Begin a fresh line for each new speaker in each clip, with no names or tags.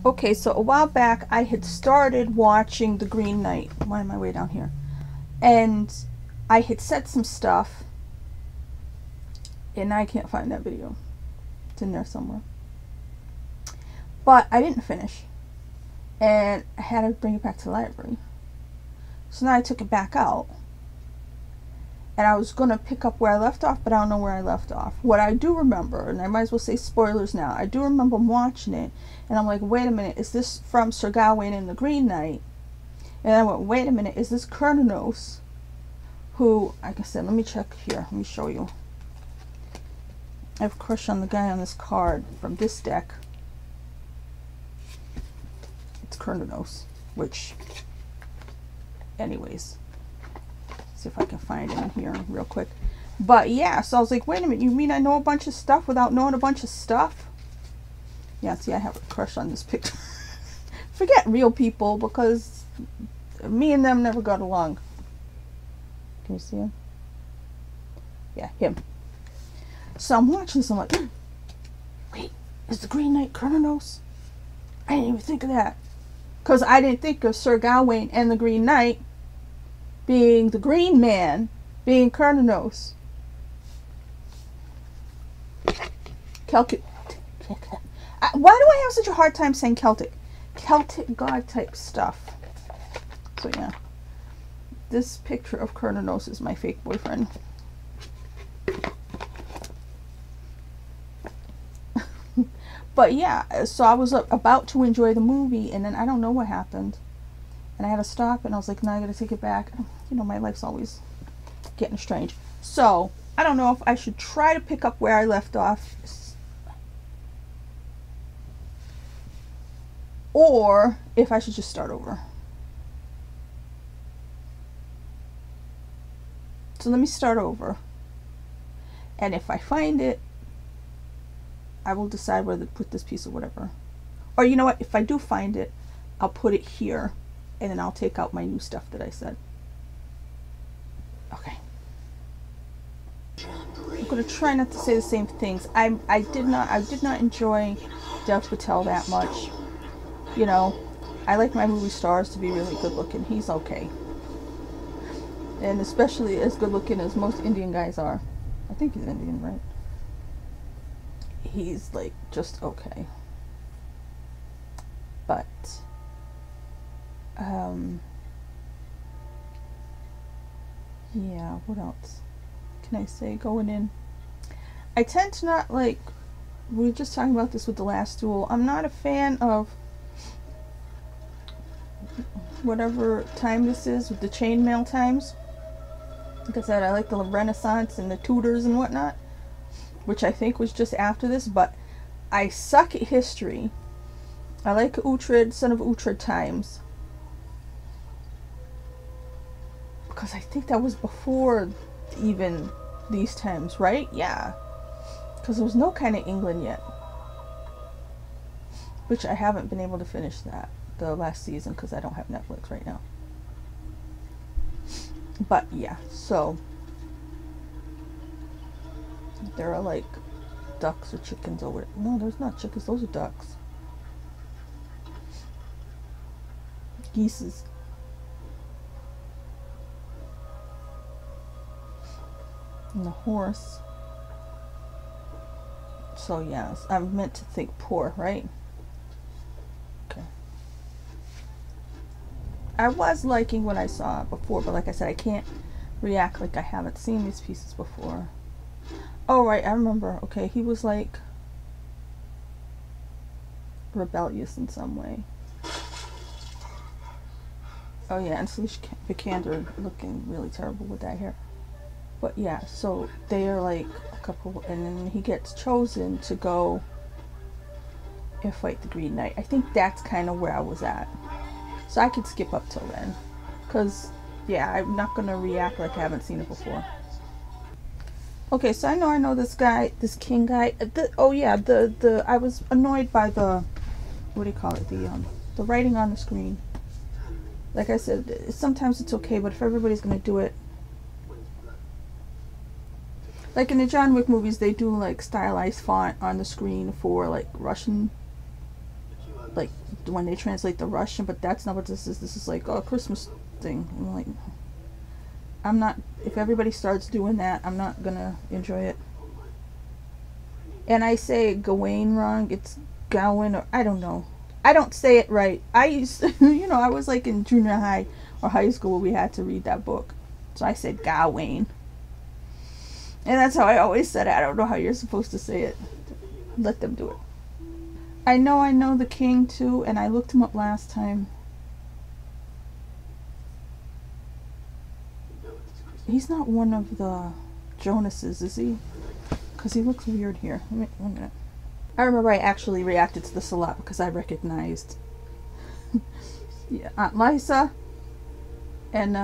Okay, so a while back I had started watching The Green Knight. Why am I way down here? And I had said some stuff, and I can't find that video. It's in there somewhere. But I didn't finish, and I had to bring it back to the library. So now I took it back out, and I was going to pick up where I left off, but I don't know where I left off. What I do remember, and I might as well say spoilers now, I do remember watching it, and I'm like, wait a minute, is this from Sir Gawain and the Green Knight? And I went, wait a minute, is this Cernunnos? Who, like I said, let me check here, let me show you. I have a crush on the guy on this card from this deck. It's Cernunnos, which, anyways, see if I can find him here real quick. But yeah, so I was like, wait a minute, you mean I know a bunch of stuff without knowing a bunch of stuff? Yeah, see, I have a crush on this picture. Forget real people, because me and them never got along. Can you see him? Yeah, him. So I'm watching this, I'm like, wait, is the Green Knight Cernunnos? I didn't even think of that. Because I didn't think of Sir Gawain and the Green Knight being the Green Man, being Cernunnos. Celtic. Why do I have such a hard time saying Celtic? Celtic god type stuff. So yeah. This picture of Cernunnos is my fake boyfriend. But yeah, so I was about to enjoy the movie, and then I don't know what happened. And I had to stop, and I was like, no, I gotta take it back. You know, my life's always getting strange. So, I don't know if I should try to pick up where I left off, or if I should just start over. So let me start over. And if I find it, I will decide whether to put this piece or whatever. Or you know what, if I do find it, I'll put it here, and then I'll take out my new stuff that I said. Okay. I'm gonna try not to say the same things. I did not enjoy Dev Patel that much. You know, I like my movie stars to be really good looking. He's okay. And especially as good looking as most Indian guys are. I think he's Indian, right? He's like just okay. But yeah, what else can I say going in? I tend to not like, we were just talking about this with The Last Duel, I'm not a fan of whatever time this is with the chainmail times. Like I said, I like the Renaissance and the Tudors and whatnot, which I think was just after this, but I suck at history. I like Uhtred, Son of Uhtred times, because I think that was before even these times, right? Yeah, because there was no kind of England yet, which I haven't been able to finish the last season because I don't have Netflix right now. But yeah, so there are like ducks or chickens over it. No, there's not chickens, those are ducks. Geeses. And the horse. So yes, I'm meant to think poor, right? Okay. I was liking what I saw before, but like I said, I can't react like I haven't seen these pieces before. Oh right, I remember. Okay, he was like rebellious in some way. Oh yeah, and Salish Vikander looking really terrible with that hair. But yeah, so they are like a couple, and then he gets chosen to go and fight the Green Knight. I think that's kind of where I was at. So I could skip up till then, because yeah, I'm not gonna react like I haven't seen it before. Okay, so I know this guy, this king guy. Oh yeah, I was annoyed by the, what do you call it, the writing on the screen. Like I said, sometimes it's okay, but if everybody's gonna do it, like in the John Wick movies, they do like stylized font on the screen for like Russian like when they translate the Russian, but that's not what this is. This is like a Christmas thing. I'm like, I'm not, if everybody starts doing that, I'm not gonna enjoy it. And I say Gawain wrong. It's Gawain, or I don't know. I don't say it right. I used, you know, I was like in junior high or high school where we had to read that book. So I said Gawain. And that's how I always said it. I don't know how you're supposed to say it. Let them do it. I know the king too, and I looked him up last time. He's not one of the Jonases, is he? Because he looks weird here. Wait, 1 minute. I remember I actually reacted to this a lot because I recognized yeah, Aunt Lisa. And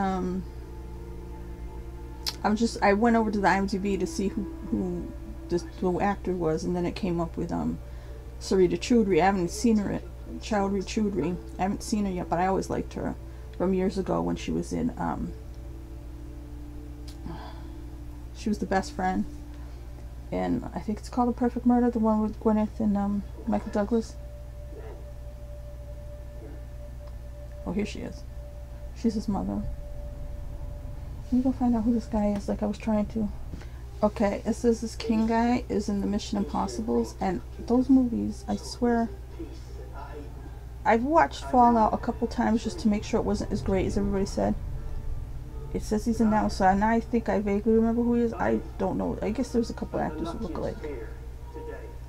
I went over to the IMDb to see who the actor was, and then it came up with Sarita Choudhury. I haven't seen her Choudhury. I haven't seen her yet, but I always liked her from years ago when she was in she was the best friend. And I think it's called The Perfect Murder, the one with Gwyneth and Michael Douglas. Oh, here she is. She's his mother. Let me go find out who this guy is, like I was trying to. Okay, it says this king guy is in the Mission Impossibles, and those movies, I swear, I've watched Fallout a couple times just to make sure it wasn't as great as everybody said. It says he's in that one, so now I think I vaguely remember who he is. I don't know. I guess there's a couple actors who look alike.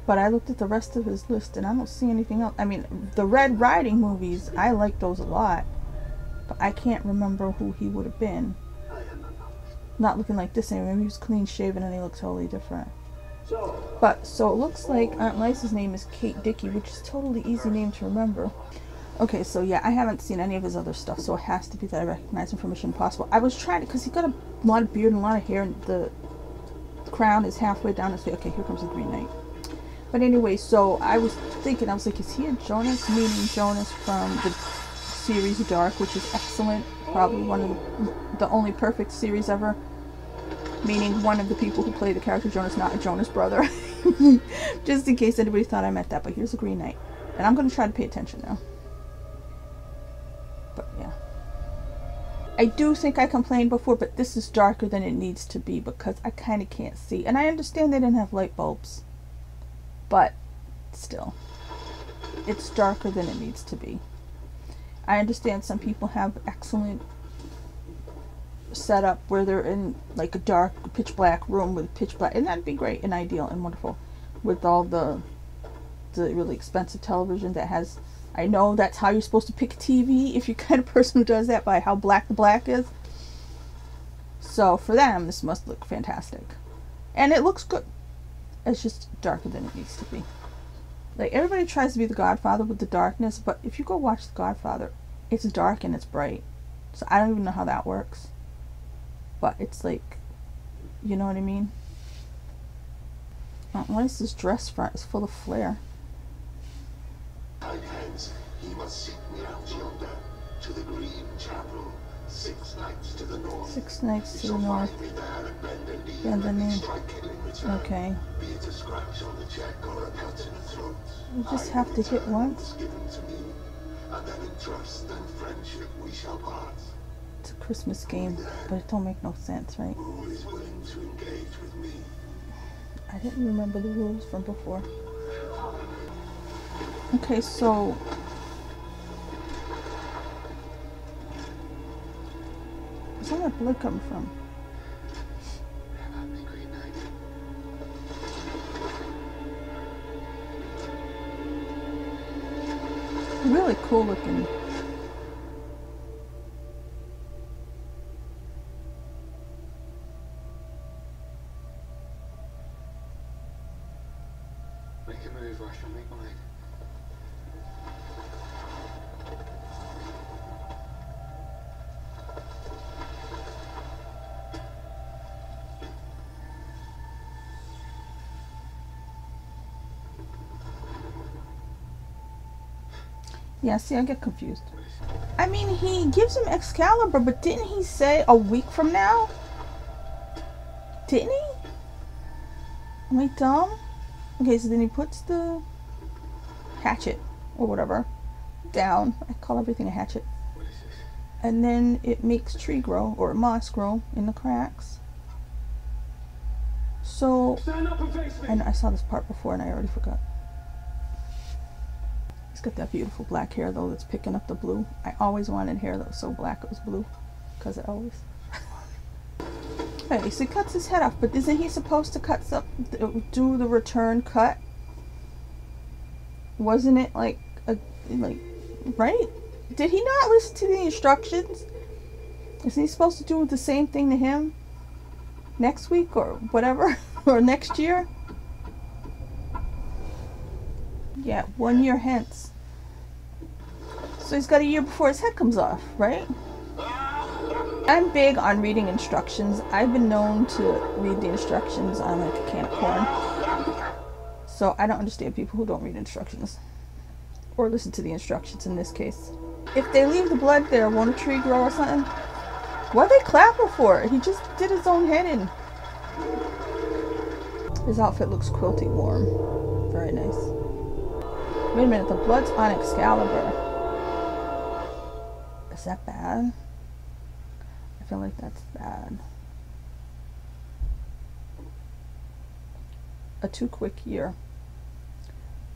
But I looked at the rest of his list and I don't see anything else. I mean, the Red Riding movies, I like those a lot. But I can't remember who he would have been. Not looking like this anymore. Maybe he was clean shaven and he looked totally different. But, so it looks like Aunt Lisa's name is Kate Dickie, which is a totally easy name to remember. Okay, so yeah, I haven't seen any of his other stuff, so it has to be that I recognize him from Mission Impossible. I was trying to, because he got a lot of beard and a lot of hair, and the crown is halfway down his face. Okay, here comes the Green Knight. But anyway, so I was thinking, I was like, is he a Jonas? Meaning Jonas from the series Dark, which is excellent. Probably one of the only perfect series ever. Meaning one of the people who play the character Jonas, not a Jonas brother. Just in case anybody thought I meant that, but here's the Green Knight. And I'm going to try to pay attention now. But yeah, I do think I complained before, but this is darker than it needs to be because I kind of can't see. And I understand they didn't have light bulbs, but still, it's darker than it needs to be. I understand some people have excellent setup where they're in like a dark, pitch black room with pitch black, and that'd be great and ideal and wonderful with all the really expensive television that has. I know that's how you're supposed to pick a TV if you're the kind of person who does that, by how black the black is. So for them, this must look fantastic. And it looks good. It's just darker than it needs to be. Like, everybody tries to be the Godfather with the darkness, but if you go watch The Godfather, it's dark and it's bright. So I don't even know how that works. But it's like, you know what I mean? Aunt Lisa's dress front is full of flair.
Hence, he must seek me out yonder, to the Green Chapel, 6 nights to the north.
6 nights to the north.
Bend the knee.
Okay.
Be it a scratch on the cheek or a cut in the throat.
You just have to hit once.
Given to me, and then in trust and friendship we shall part.
It's a Christmas game, but it don't make no sense, right?
Who is willing to engage with me?
I didn't remember the rules from before. Okay, so where's all that blood coming from? Really cool looking.
Make a move or I shall make mine.
Yeah, see, I get confused. I mean, he gives him Excalibur, but didn't he say a week from now? Didn't he? Am I dumb? Okay, so then he puts the hatchet or whatever down. I call everything a hatchet.
What is this?
And then it makes tree grow or moss grow in the cracks. So,
Stand up and face me.
and I saw this part before and I already forgot. He's got that beautiful black hair though that's picking up the blue. I always wanted hair that was so black it was blue, because it always. Okay, so he cuts his head off, but isn't he supposed to do the return cut? Wasn't it like right? Did he not listen to the instructions? Isn't he supposed to do the same thing to him next week or whatever, or next year? Yeah, 1 year hence. So he's got a year before his head comes off, right? I'm big on reading instructions. I've been known to read the instructions on like a can of corn. So I don't understand people who don't read instructions. Or listen to the instructions in this case. If they leave the blood there, won't a tree grow or something? Why'd they clap her for it? He just did his own head in. His outfit looks quilty warm. Very nice. Wait a minute, the blood's on Excalibur. Is that bad? I feel like that's bad. A too quick year.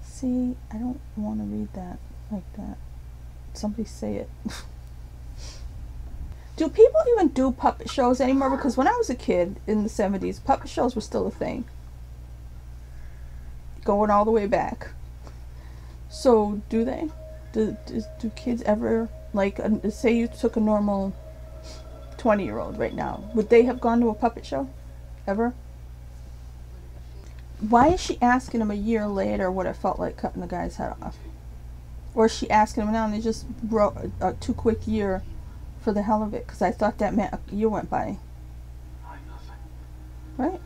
See, I don't want to read that like that. Somebody say it. Do people even do puppet shows anymore? Because when I was a kid in the 70s, puppet shows were still a thing. Going all the way back. So, do they? Do kids ever, like, say you took a normal 20-year-old right now, would they have gone to a puppet show? Ever? Why is she asking him a year later what it felt like cutting the guy's head off? Or is she asking him now and they just wrote a too quick year for the hell of it? Because I thought that meant a year went by. Right?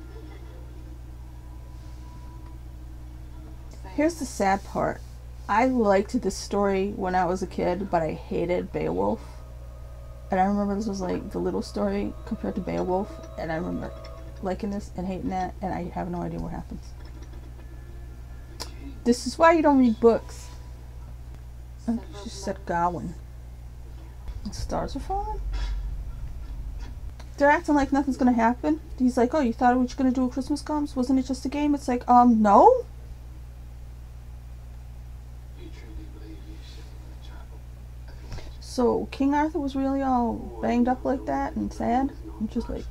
Here's the sad part. I liked this story when I was a kid, but I hated Beowulf. And I remember this was like the little story compared to Beowulf. And I remember liking this and hating that, and I have no idea what happens. This is why you don't read books. Oh, she said Gawain. The stars are falling? They're acting like nothing's gonna happen. He's like, oh, you thought what you're gonna do when Christmas comes? Wasn't it just a game? It's like, no? So King Arthur was really all banged up like that and sad? I'm just like...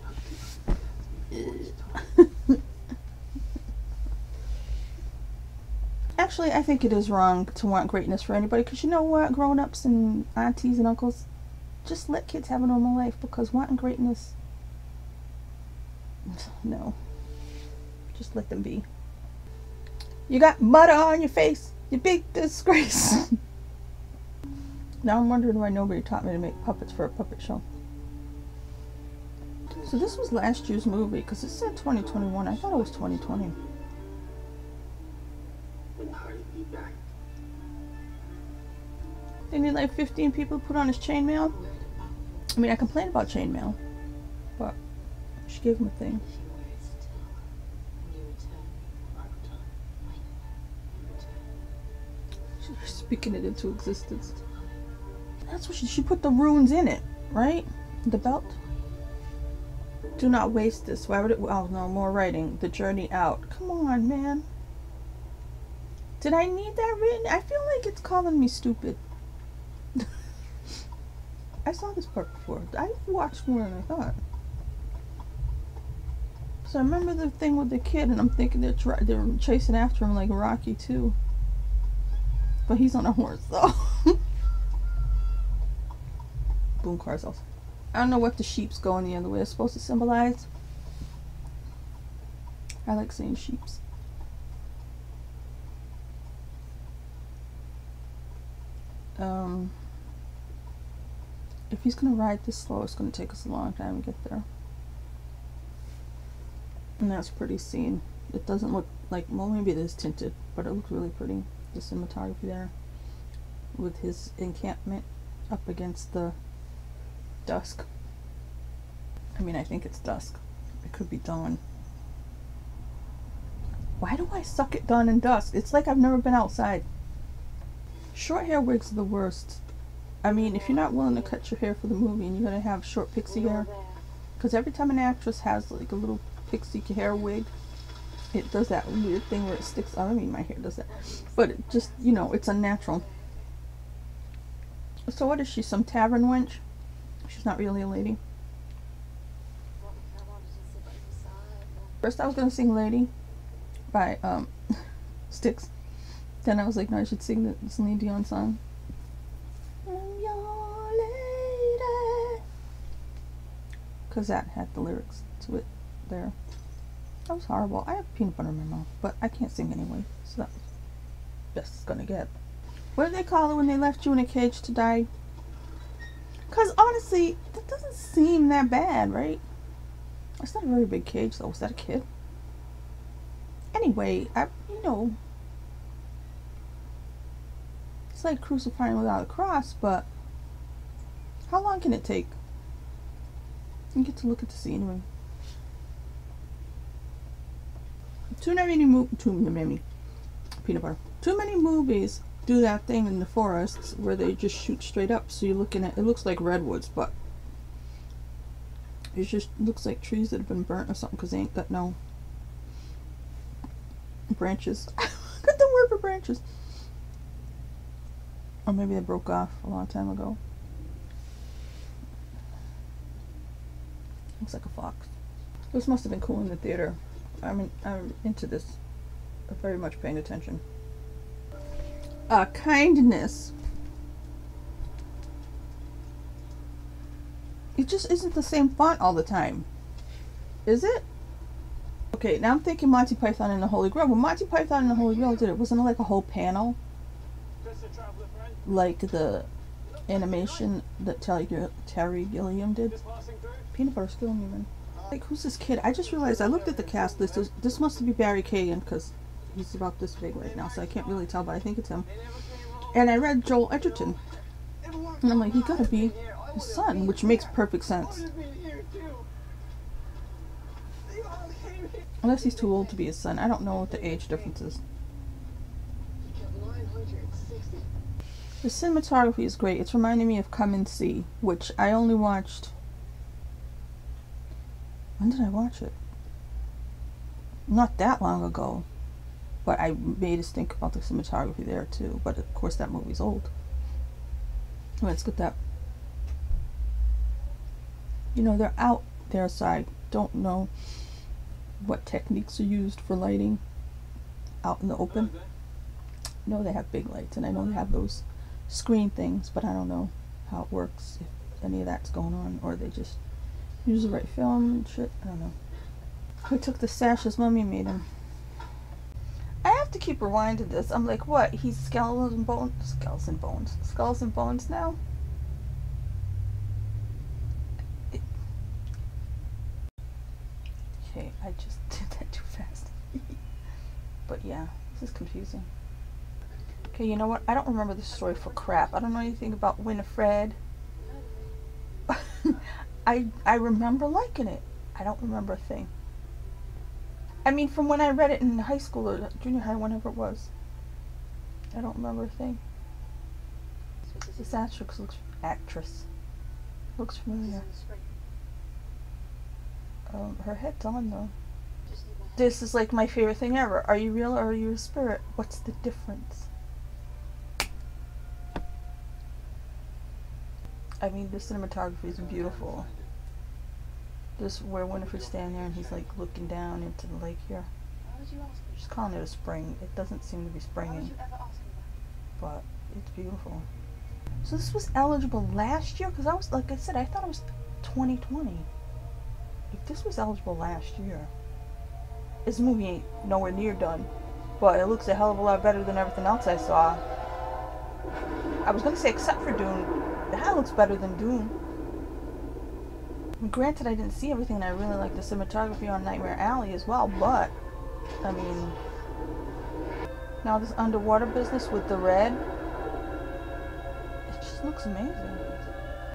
Actually, I think it is wrong to want greatness for anybody, because you know what, grown-ups and aunties and uncles, just let kids have a normal life, because wanting greatness, no, just let them be. You got mud on your face, you big disgrace. Now I'm wondering why nobody taught me to make puppets for a puppet show. So this was last year's movie, because it said 2021. I thought it was 2020. They need like 15 people to put on his chainmail. I mean, I complain about chainmail, but she gave him a thing. She's speaking it into existence. That's what she put the runes in it, right? The belt. Do not waste this. Why would it? Oh no, more writing. The journey out. Come on, man. Did I need that written? I feel like it's calling me stupid. I saw this part before. I watched more than I thought. So I remember the thing with the kid, and I'm thinking they're chasing after him like Rocky too. But he's on a horse, though. Boom cars also. I don't know what the sheep's going the other way is supposed to symbolize. I like saying sheeps. If he's gonna ride this slow, it's gonna take us a long time to get there. And that's a pretty scene. It doesn't look like, well, maybe it is tinted, but it looks really pretty. The cinematography there with his encampment up against the dusk. I mean, I think it's dusk. It could be dawn. Why do I suck at dawn and dusk? It's like I've never been outside. Short hair wigs are the worst. I mean, if you're not willing to cut your hair for the movie and you're gonna have short pixie hair, because every time an actress has like a little pixie hair wig, it does that weird thing where it sticks out. I mean, my hair does that, but it just, you know, it's unnatural. So what is she, some tavern wench? She's not really a lady. First I was gonna sing Lady by Styx. Then I was like, no, I should sing the Celine Dion song. I'm your lady. Because that had the lyrics to it there. That was horrible. I have peanut butter in my mouth, but I can't sing anyway, so that was best it's gonna get. What did they call it when they left you in a cage to die? Because honestly, that doesn't seem that bad, right? It's not a very big cage though. Was that a kid? Anyway, you know, it's like crucifying without a cross, but how long can it take? You get to look at the scenery. Too many movies do that thing in the forests where they just shoot straight up, so you're looking at, it looks like redwoods, but it just looks like trees that have been burnt or something, because they ain't got no branches. Got the word for branches. Or maybe they broke off a long time ago. Looks like a fox. This must have been cool in the theater. I'm into this. I'm very much paying attention. Kindness. It just isn't the same font all the time. Is it? Okay, now I'm thinking Monty Python and the Holy Grail. When Monty Python and the Holy Grail did it, wasn't it like a whole panel? Like the animation that Terry Gilliam did? Peanut butter's killing me, man. Like, who's this kid? I just realized, I looked at the cast list. This must be Barry Kagan, because he's about this big right now, so I can't really tell, but I think it's him. And I read Joel Edgerton. And I'm like, he gotta be his son, which makes perfect sense. Unless he's too old to be his son. I don't know what the age difference is. The cinematography is great. It's reminding me of Come and See, which I only watched... When did I watch it? Not that long ago. But I made us think about the cinematography there too. But of course that movie's old. Let's get that. You know, they're out there, so I don't know what techniques are used for lighting out in the open. I know they have big lights, and I know they have those screen things, but I don't know how it works, if any of that's going on, or they just use the right film and shit. I don't know. Who took the sash his mummy made him? I have to keep rewinding this. I'm like, what? He's skulls and bones now? Okay, I just did that too fast. But yeah, this is confusing. Okay, you know what? I don't remember the story for crap. I don't know anything about Winifred. I remember liking it. I don't remember a thing. I mean, from when I read it in high school or junior high, whenever it was. I don't remember a thing. This actress looks familiar. Her head's on though. This is like my favorite thing ever. Are you real or are you a spirit? What's the difference? I mean, the cinematography is beautiful. This where Winifred's standing there and he's like looking down into the lake here. Just calling it a spring. It doesn't seem to be springing, but it's beautiful. So this was eligible last year? Because I was, like I said, I thought it was 2020. If this was eligible last year, this movie ain't nowhere near done, but it looks a hell of a lot better than everything else I saw. I was gonna say except for Dune. That looks better than Dune. Granted, I didn't see everything, and I really like the cinematography on Nightmare Alley as well, but I mean, now this underwater business with the red, it just looks amazing.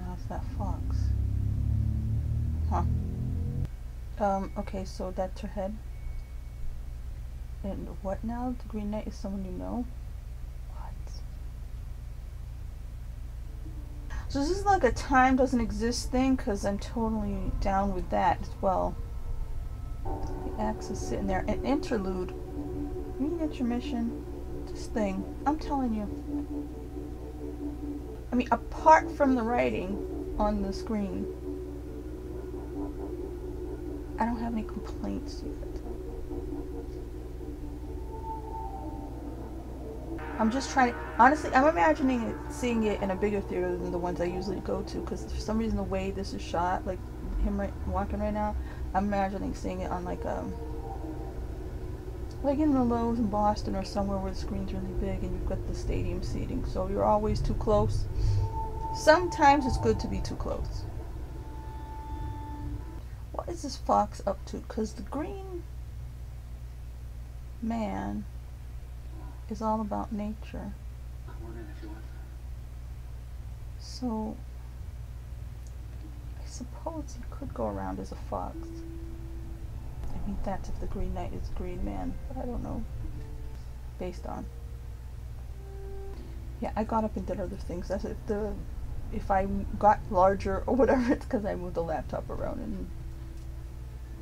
That's that fox. Huh. Okay, so that's her head. And what now? The Green Knight is someone you know? What? So this is like a time doesn't exist thing, because I'm totally down with that as well. The axe is sitting there. An interlude. Mean intermission. This thing. I'm telling you. I mean, apart from the writing on the screen, I don't have any complaints yet. I'm just trying, honestly, I'm imagining seeing it in a bigger theater than the ones I usually go to, because for some reason the way this is shot, like him walking right now, I'm imagining seeing it on like in the Lowe's in Boston or somewhere where the screen's really big and you've got the stadium seating, so you're always too close. Sometimes it's good to be too close. What is this fox up to? Because the green man is all about nature. So I suppose he could go around as a fox. I mean, that's if the Green Knight is Green Man, but I don't know. Based on. Yeah, I got up and did other things. That's if I got larger or whatever, it's because I moved the laptop around and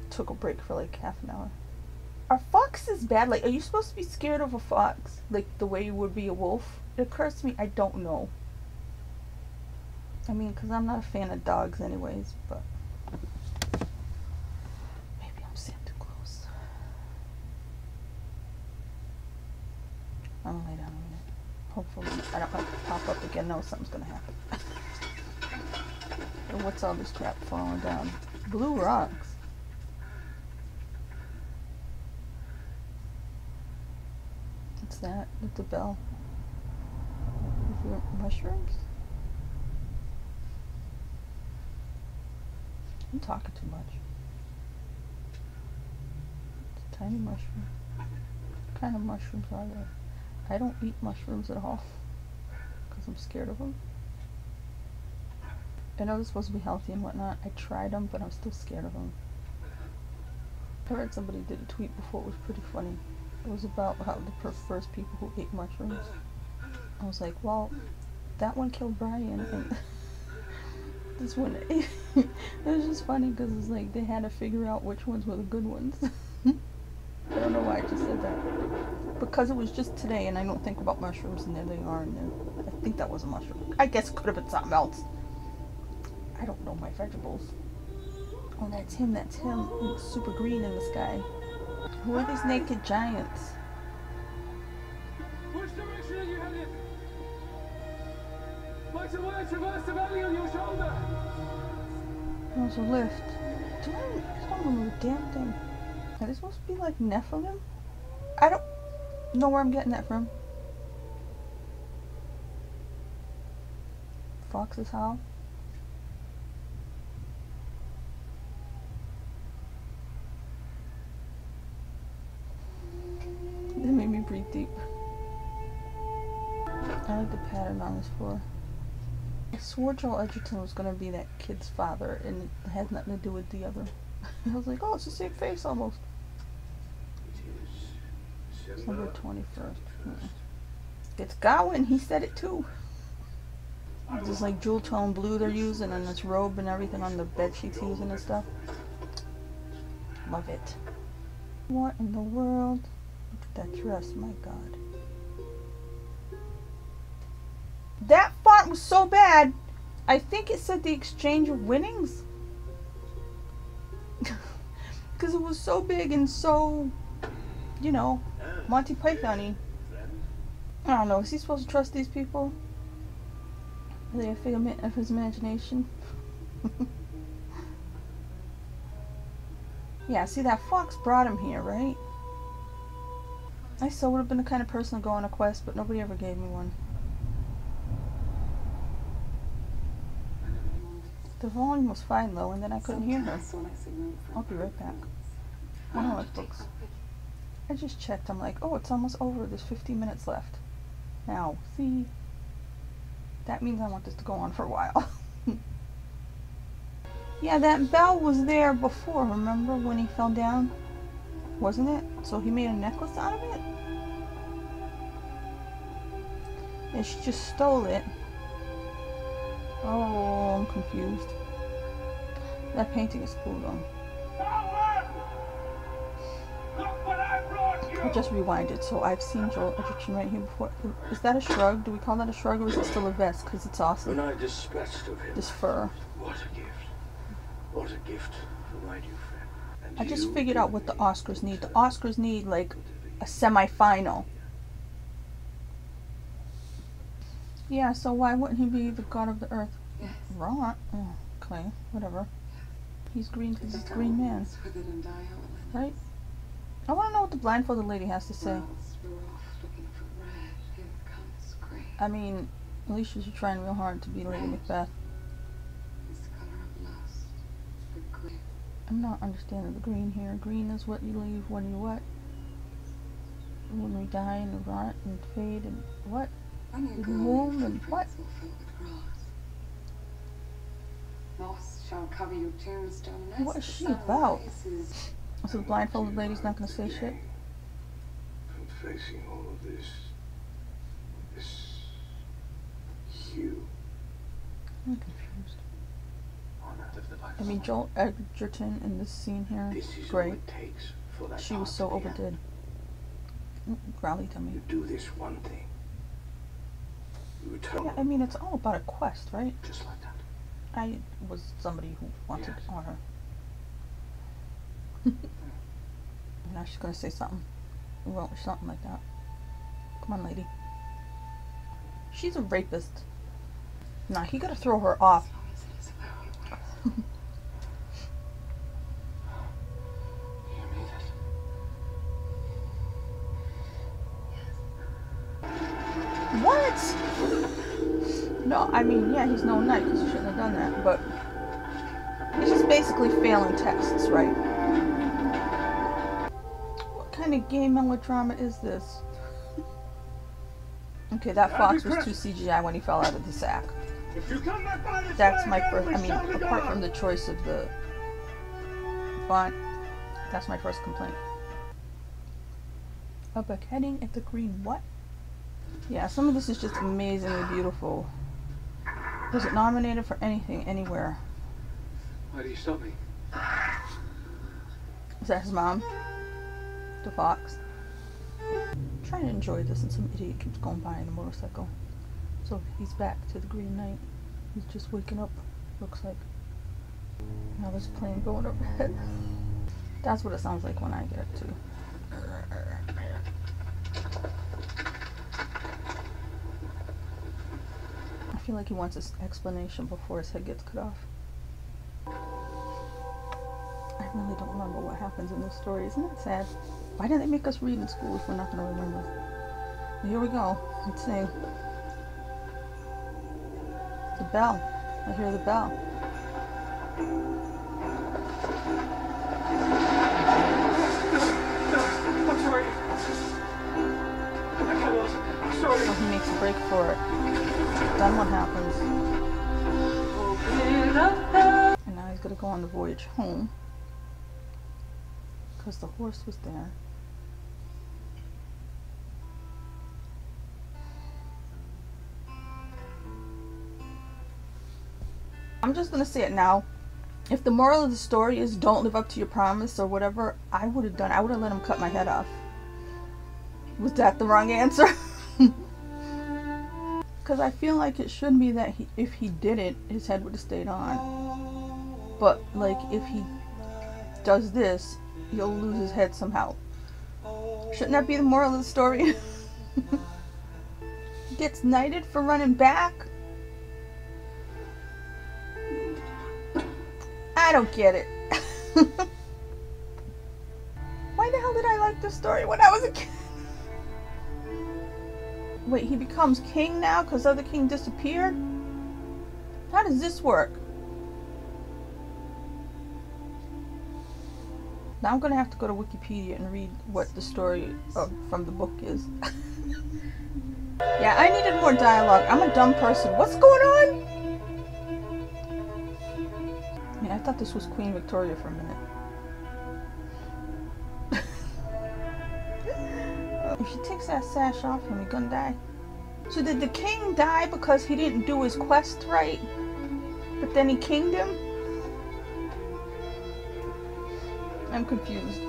took a break for like half an hour. Are foxes bad? Like, are you supposed to be scared of a fox? Like, the way you would be a wolf? It occurs to me, I don't know. I mean, because I'm not a fan of dogs anyways, but maybe I'm sitting too close. I'm gonna lay down a minute. Hopefully, I don't have to pop up again. No, something's gonna happen. And what's all this crap falling down? Blue rocks. What's that? It's a bell. Mushrooms? I'm talking too much. It's a tiny mushroom. What kind of mushrooms are there? I don't eat mushrooms at all because I'm scared of them. I know they're supposed to be healthy and whatnot. I tried them, but I'm still scared of them. I heard somebody did a tweet before. It was pretty funny. It was about how the first people who ate mushrooms. I was like, well, that one killed Brian, and this one, it was just funny because it's like they had to figure out which ones were the good ones. I don't know why I just said that. Because it was just today, and I don't think about mushrooms, and there they are, and I think that was a mushroom. I guess it could have been something else. I don't know my vegetables. Oh, that's him, that's him. It's super green in the sky. Who are these naked giants?
Which direction are you headed? Might as well traverse the valley on your shoulder.
There's a lift. I don't remember a damn thing. Are they supposed to be like Nephilim? I don't know where I'm getting that from. Foxes howl. That made me breathe deep. I like the pattern on this floor. I swore Joel Edgerton was gonna be that kid's father, and it has nothing to do with the other. I was like, oh, it's the same face almost. December 21st. It's Gawain, he said it too. It's just like jewel tone blue they're using, and this robe and everything on the bed sheets using and stuff. Love it. What in the world? Look at that dress, my god. That font was so bad, I think it said the exchange of winnings. Because it was so big and so, you know, Monty Python-y. I don't know, is he supposed to trust these people? Are they a figment of his imagination? Yeah, see, that fox brought him here, right? I still would have been the kind of person to go on a quest, but nobody ever gave me one. The volume was fine though, and then I couldn't hear her. I'll be right back. I don't like books. I just checked. I'm like, oh, it's almost over. There's 15 minutes left. Now, see? That means I want this to go on for a while. Yeah, that bell was there before, remember, when he fell down? Wasn't it? So he made a necklace out of it? Yeah, she just stole it. Oh, I'm confused. That painting is cool though.
Look what I brought you!
I just rewinded, so I've seen Joel Edgerton right here before. Is that a shrug? Do we call that a shrug, or is it still a vest? Because it's awesome.
When I dispatched of him,
This fur.
what a gift. What a gift for my new friend. And
I just
you
figured
give
out what the
me
Oscars need. The Oscars need like a semi-final. Yeah, so why wouldn't he be the god of the earth?
Yes.
Right. Oh, okay, whatever. He's green because he's a green man,
With it and die out.
right? I want to know what the blindfolded lady has to say.
We're off looking for red. Here comes gray.
I mean, at least she's trying real hard to be Lady Macbeth.
It's the color of lust. The gray.
I'm not understanding the green here. Green is what you leave when you what? When we die and rot and fade and what?
When you
The
go,
womb
your
and
footprints
what?
will fill with grass. Moss shall cover your tombstone. As
What is
the
she
sun
about?
rises.
So the blindfolded lady's not going to say shit?
from facing all of this hue.
I'm confused.
Honor of the
I mean, Joel Edgerton in this scene here,
This is all
great.
it takes for that
She was
art
so
to be
overdid. Growly to me.
You do this one thing. You return
Yeah, I mean, it's all about a quest, right?
just like that.
I was somebody who wanted
Yes.
honor. Now she's gonna say something. Well, something like that. Come on, lady. She's a rapist. Nah, he gotta throw her off.
As long as it is where we were.
You mean it?
What? No, I mean, yeah, he's no knight because he shouldn't have done that, but it's just basically failing tests, right? What kind of gay melodrama is this? Okay, that fox was too CGI when he fell out of the sack.
If you come back by this
That's
way
my
again,
first,
we
I mean,
shall be
apart
gone.
from the choice of the font, that's my first complaint. A beheading at the green, what? Yeah, some of this is just amazingly beautiful. Was it nominated for anything, anywhere?
Why do you stop me?
Is that his mom? The fox? I'm trying to enjoy this and some idiot keeps going by on a motorcycle. So he's back to the Green Knight. He's just waking up, looks like. Now there's a plane going overhead. That's what it sounds like when I get it too. I feel like he wants an explanation before his head gets cut off. I really don't remember what happens in this story. Isn't that sad? Why didn't they make us read in school if we're not going to remember? Here we go. Let's sing. The bell. I hear the bell.
I'm sorry. I cannot. I'm sorry.
So he makes a break for it. Then what happens? And now he's going to go on the voyage home. Because the horse was there. I'm just gonna say it now. If the moral of the story is don't live up to your promise or whatever, I would have let him cut my head off. Was that the wrong answer? Because I feel like it should be that if he didn't, his head would have stayed on. But like if he does this, he'll lose his head somehow. Shouldn't that be the moral of the story? Gets knighted for running back? I don't get it. Why the hell did I like this story when I was a kid? Wait, he becomes king now because the other king disappeared? How does this work? Now I'm gonna have to go to Wikipedia and read what the story from the book is. Yeah, I needed more dialogue. I'm a dumb person. What's going on? I mean, I thought this was Queen Victoria for a minute. If she takes that sash off him, he's gonna die. So did the king die because he didn't do his quest right? But then he kinged him? I'm confused.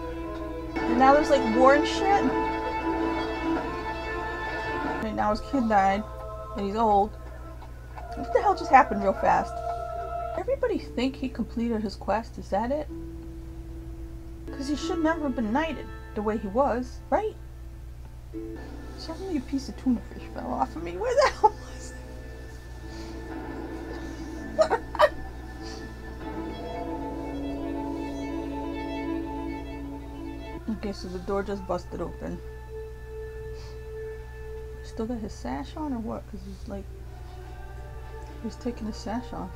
And now there's like war and shit? And now his kid died. And he's old. What the hell just happened real fast? Everybody think he completed his quest, is that it? Because he should never have been knighted the way he was, right? Suddenly a piece of tuna fish fell off of me. Where the hell was it? Okay, so the door just busted open. Still got his sash on or what? Because he's like... he's taking his sash off.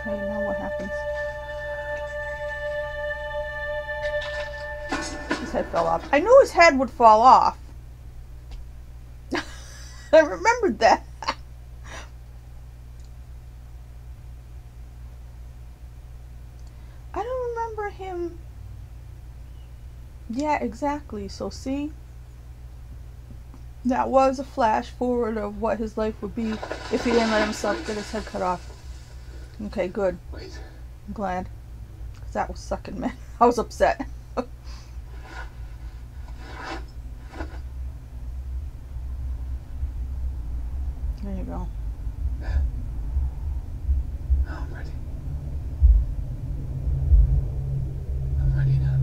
Okay, now what happens? His head fell off. I knew his head would fall off. I remembered that. I don't remember him. Yeah, exactly. So see? That was a flash forward of what his life would be if he didn't let himself get his head cut off. Okay, good.
Wait.
I'm glad. Because that was sucking, man. I was upset. There you go.
There. Now I'm ready. I'm ready now.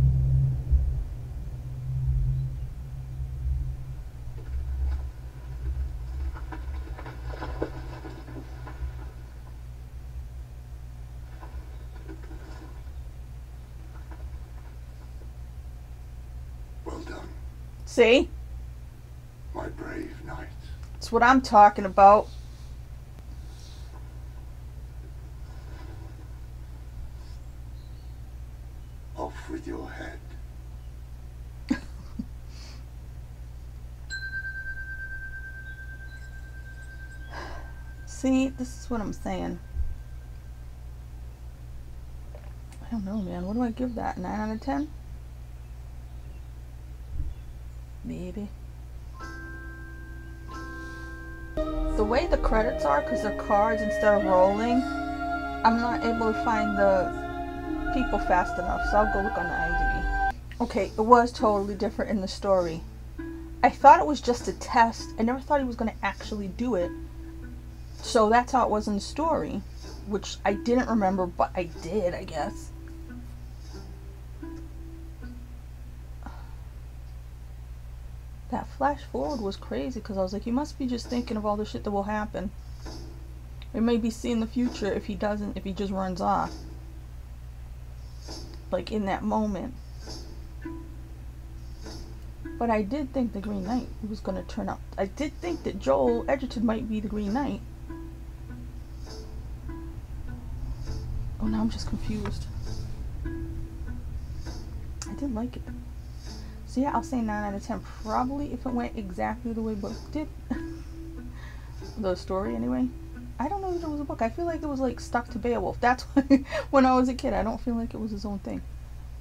Well done,
See?
my brave knight.
That's what I'm talking about.
Off with your head.
See, this is what I'm saying. I don't know, man. What do I give that? 9 out of 10? Maybe. The way the credits are, because they're cards instead of rolling, I'm not able to find the people fast enough, so I'll go look on the IMDb. Okay, it was totally different in the story. I thought it was just a test. I never thought he was going to actually do it. So that's how it was in the story, which I didn't remember, but I did, I guess. That flash forward was crazy because I was like, you must be just thinking of all the shit that will happen. It may be seeing the future if he doesn't, if he just runs off. Like in that moment. But I did think the Green Knight was going to turn out. I did think that Joel Edgerton might be the Green Knight. Oh, now I'm just confused. I did like it. So yeah, I'll say 9 out of 10. Probably if it went exactly the way book did. The story, anyway. I don't know if it was a book. I feel like it was like stuck to Beowulf. That's why when I was a kid, I don't feel like it was his own thing.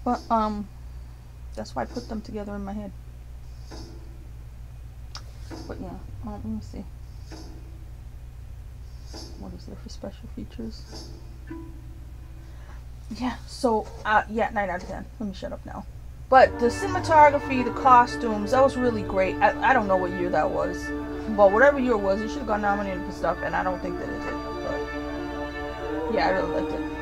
But that's why I put them together in my head. But yeah, let me see. What is there for special features? Yeah, so yeah, 9 out of 10. Let me shut up now. But the cinematography, the costumes, that was really great. I don't know what year that was. But whatever year it was, it should have got nominated for stuff, and I don't think that it did. But yeah, I really liked it.